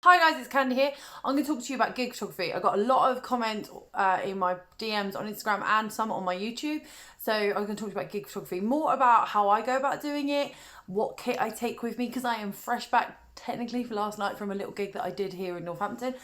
Hi guys, it's Khandie here. I'm going to talk to you about gig photography. I got a lot of comments in my DMs on Instagram and some on my YouTube. So I'm going to talk to you about gig photography, more about how I go about doing it, what kit I take with me, because I am fresh back technically for last night from a little gig that I did here in Northampton.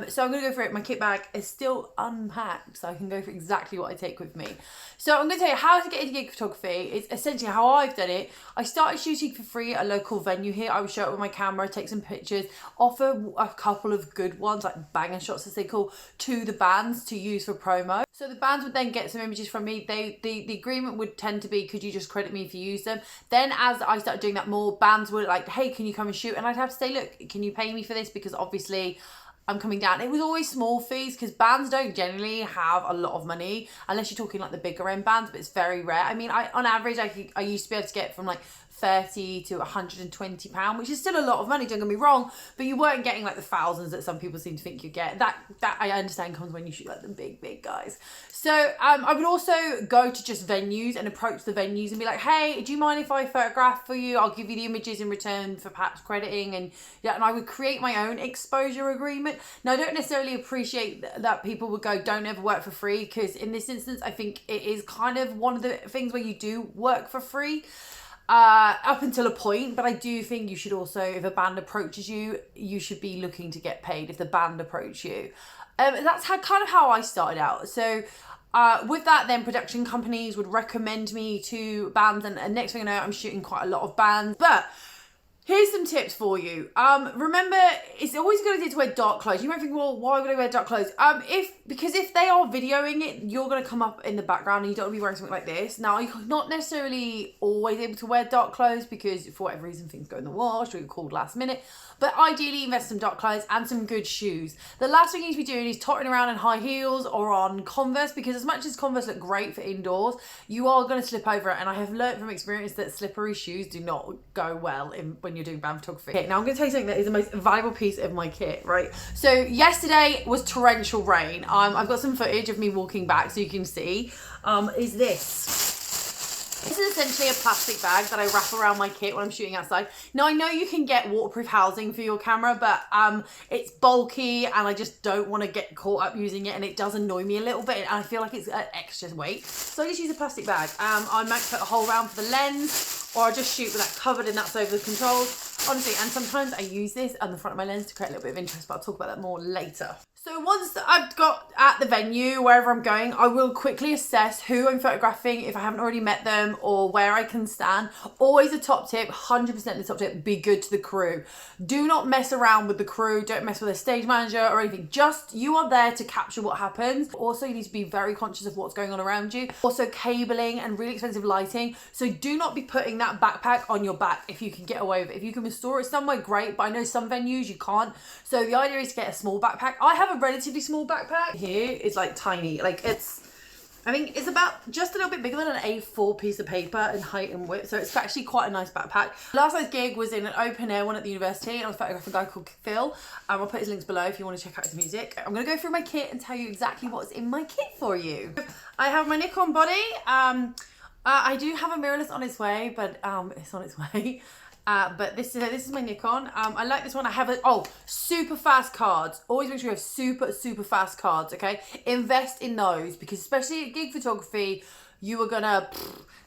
So I'm going to go for it. My kit bag is still unpacked, so I can go for exactly what I take with me. So I'm going to tell you how to get into gig photography. It's essentially how I've done it. I started shooting for free at a local venue here. I would show up with my camera, take some pictures, offer a couple of good ones, like banger shots as they call, to the bands to use for promo. So the bands would then get some images from me. The agreement would tend to be, could you just credit me if you use them? Then as I started doing that more, bands were like, hey, can you come and shoot? And I'd have to say, look, can you pay me for this? Because obviously I'm coming down. It was always small fees because bands don't generally have a lot of money unless you're talking like the bigger end bands, but it's very rare. I mean, on average, I used to be able to get from like £30 to £120, which is still a lot of money, don't get me wrong, but you weren't getting like the thousands that some people seem to think you get. That I understand comes when you shoot like the big guys. So I would also go to just venues and approach the venues and be like, hey, do you mind if I photograph for you? I'll give you the images in return for perhaps crediting. And I would create my own exposure agreement. Now, I don't necessarily appreciate that people would go, don't ever work for free, because in this instance, I think it is kind of one of the things where you do work for free. Up until a point, but I do think you should also, if a band approaches you, you should be looking to get paid if the band approach you. That's kind of how I started out. So with that, then production companies would recommend me to bands, and next thing I know, I'm shooting quite a lot of bands. But here's some tips for you. Remember, it's always a good idea to wear dark clothes. You might think, well, why would I wear dark clothes? Because if they are videoing it, you're going to come up in the background and you don't want to be wearing something like this. Now, you're not necessarily always able to wear dark clothes because for whatever reason things go in the wash or you're called last minute. But ideally, invest in some dark clothes and some good shoes. The last thing you need to be doing is tottering around in high heels or on Converse, because as much as Converse look great for indoors, you are going to slip over it. And I have learned from experience that slippery shoes do not go well when you're doing band photography. Okay, now I'm going to tell you something that is the most valuable piece of my kit, right? So yesterday was torrential rain. I've got some footage of me walking back so you can see. Is this. This is essentially a plastic bag that I wrap around my kit when I'm shooting outside. Now, I know you can get waterproof housing for your camera, but it's bulky and I just don't want to get caught up using it, and it does annoy me a little bit and I feel like it's extra weight. So I just use a plastic bag. I might put a hole around for the lens, or I just shoot with that covered and that's over the controls. Honestly, and sometimes I use this on the front of my lens to create a little bit of interest, but I'll talk about that more later. So once I've got at the venue, wherever I'm going, I will quickly assess who I'm photographing if I haven't already met them, or where I can stand. Always a top tip, 100% the top tip, be good to the crew. Do not mess around with the crew. Don't mess with a stage manager or anything. Just, you are there to capture what happens. Also, you need to be very conscious of what's going on around you. Also, cabling and really expensive lighting. So do not be putting that backpack on your back if you can get away with it. If you can store it somewhere, great, but I know some venues you can't. So the idea is to get a small backpack. I have a relatively small backpack. Here is like tiny, like I think it's about just a little bit bigger than an A4 piece of paper in height and width, so it's actually quite a nice backpack. Last night's gig was in an open air one at the university, and I was photographing a guy called Phil. I'll put his links below if you want to check out his music. I'm going to go through my kit and tell you exactly what's in my kit for you. I have my Nikon body. I do have a mirrorless on its way, but it's on its way. But this is my Nikon. I like this one. I have super fast cards. Always make sure you have super fast cards, okay? Invest in those, because especially at gig photography, you are gonna...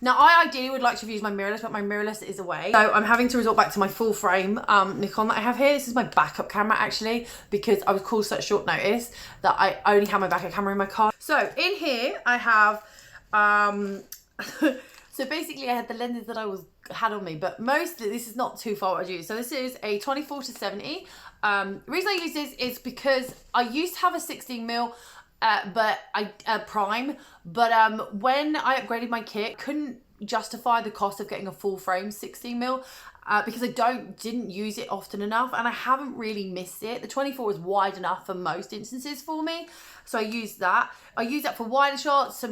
Now, I ideally would like to have used my mirrorless, but my mirrorless is away. So I'm having to resort back to my full frame Nikon that I have here. This is my backup camera, actually, because I was called such short notice that I only have my backup camera in my car. So in here, I have... So basically, I had the lenses that I had on me, but mostly this is not too far what I use. So this is a 24-70. The reason I use this is because I used to have a 16mm, prime, but when I upgraded my kit, couldn't justify the cost of getting a full frame 16mm. Because I didn't use it often enough, and I haven't really missed it. The 24 is wide enough for most instances for me, so I use that. I use that for wider shots,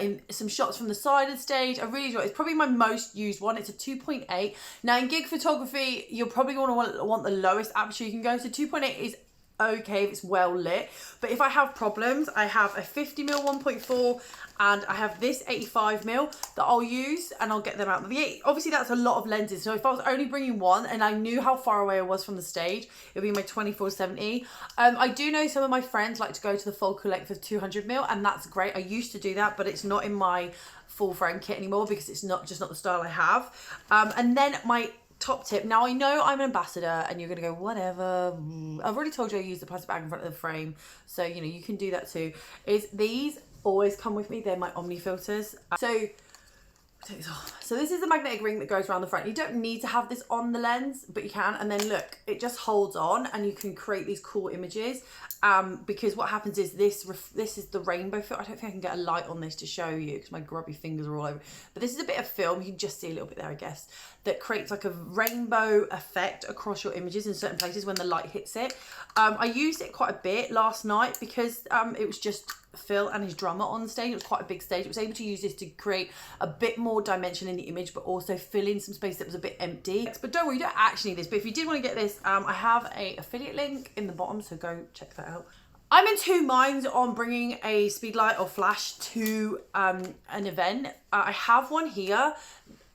in some shots from the side of the stage. I really enjoy it. It's probably my most used one. It's a 2.8. Now in gig photography, you're probably going to want the lowest aperture you can go. So 2.8 is okay if it's well lit. But if I have problems, I have a 50mm 1.4 and I have this 85mm that I'll use, and I'll get them out. Obviously that's a lot of lenses, so if I was only bringing one and I knew how far away I was from the stage, it would be my 24-70. I do know some of my friends like to go to the full collect for 200mm, and that's great. I used to do that, but it's not in my full frame kit anymore because it's not the style I have. And then my top tip, now I know I'm an ambassador and you're gonna go whatever, I've already told you I use the plastic bag in front of the frame, so you know you can do that too, is these always come with me. They're my Omni filters. So this is the magnetic ring that goes around the front. You don't need to have this on the lens, but you can. And then look, it just holds on and you can create these cool images. Because what happens is this is the rainbow film. I don't think I can get a light on this to show you because my grubby fingers are all over. But this is a bit of film, you can just see a little bit there I guess, that creates like a rainbow effect across your images in certain places when the light hits it. I used it quite a bit last night because it was just Phil and his drummer on the stage. It was quite a big stage. I was able to use this to create a bit more dimension in the image, but also fill in some space that was a bit empty. But don't worry, you don't actually need this. But if you did want to get this, I have a affiliate link in the bottom, so go check that out. I'm in two minds on bringing a speedlight or flash to an event. I have one here.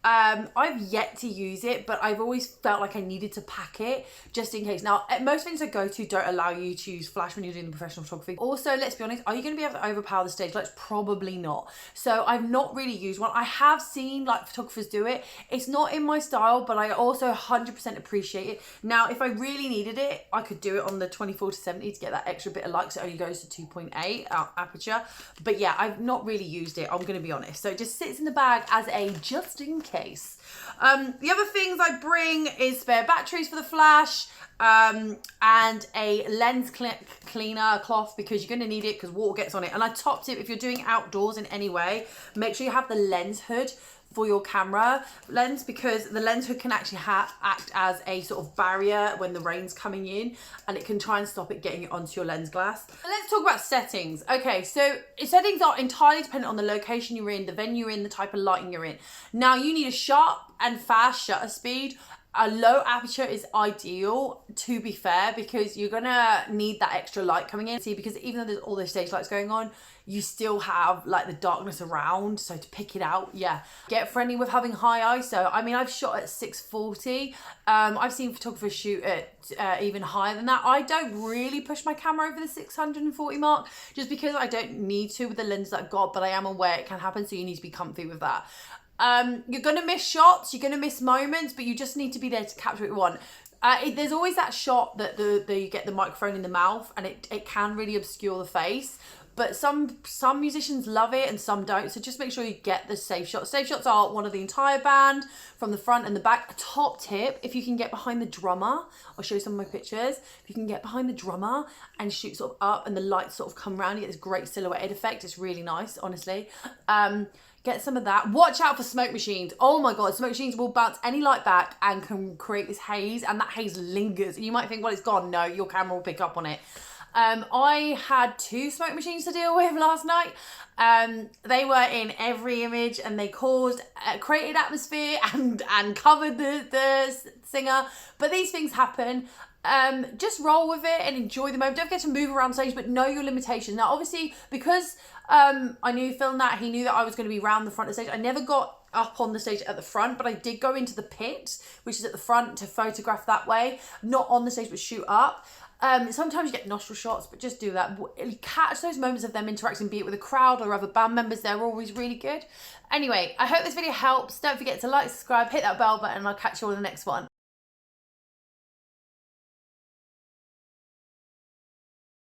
I've yet to use it, but I've always felt like I needed to pack it just in case. Now, most things I go to don't allow you to use flash when you're doing the professional photography. Also, let's be honest, are you going to be able to overpower the stage lights? Probably not. So I've not really used one. I have seen like photographers do it. It's not in my style, but I also 100% appreciate it. Now, if I really needed it, I could do it on the 24-70 to get that extra bit of light, because it only goes to 2.8 aperture. But yeah, I've not really used it, I'm going to be honest. So it just sits in the bag as a just in case. The other things I bring is spare batteries for the flash, and a lens cleaner cloth, because you're going to need it because water gets on it. And I top tip, if you're doing outdoors in any way, make sure you have the lens hood for your camera lens, because the lens hood can actually act as a sort of barrier when the rain's coming in, and it can try and stop it getting onto your lens glass. Let's talk about settings. Okay, so settings are entirely dependent on the location you're in, the venue you're in, the type of lighting you're in. Now, you need a sharp and fast shutter speed. A low aperture is ideal, to be fair, because you're gonna need that extra light coming in. See, because even though there's all those stage lights going on, you still have like the darkness around, so to pick it out, yeah. Get friendly with having high ISO. I mean, I've shot at 640. I've seen photographers shoot at even higher than that. I don't really push my camera over the 640 mark, just because I don't need to with the lens that I've got, but I am aware it can happen, so you need to be comfy with that. You're going to miss shots, you're going to miss moments, but you just need to be there to capture what you want. There's always that shot that you get the microphone in the mouth, and it can really obscure the face. But some musicians love it and some don't. So just make sure you get the safe shots. Safe shots are one of the entire band from the front and the back. A top tip, if you can get behind the drummer, I'll show you some of my pictures. If you can get behind the drummer and shoot sort of up and the lights sort of come around, you get this great silhouetted effect. It's really nice, honestly. Get some of that. Watch out for smoke machines. Oh my God, smoke machines will bounce any light back and can create this haze, and that haze lingers. You might think, well, it's gone. No, your camera will pick up on it. I had 2 smoke machines to deal with last night. They were in every image, and they created atmosphere and covered the singer. But these things happen. Just roll with it and enjoy the moment. Don't forget to move around stage, but know your limitations. Now, obviously, because I knew Phil and that, he knew that I was going to be around the front of the stage. I never got up on the stage at the front, but I did go into the pit, which is at the front, to photograph that way. Not on the stage, but shoot up. Sometimes you get nostril shots, but just do that. Catch those moments of them interacting, be it with a crowd or other band members. They're always really good. Anyway, I hope this video helps. Don't forget to like, subscribe, hit that bell button, and I'll catch you all in the next one.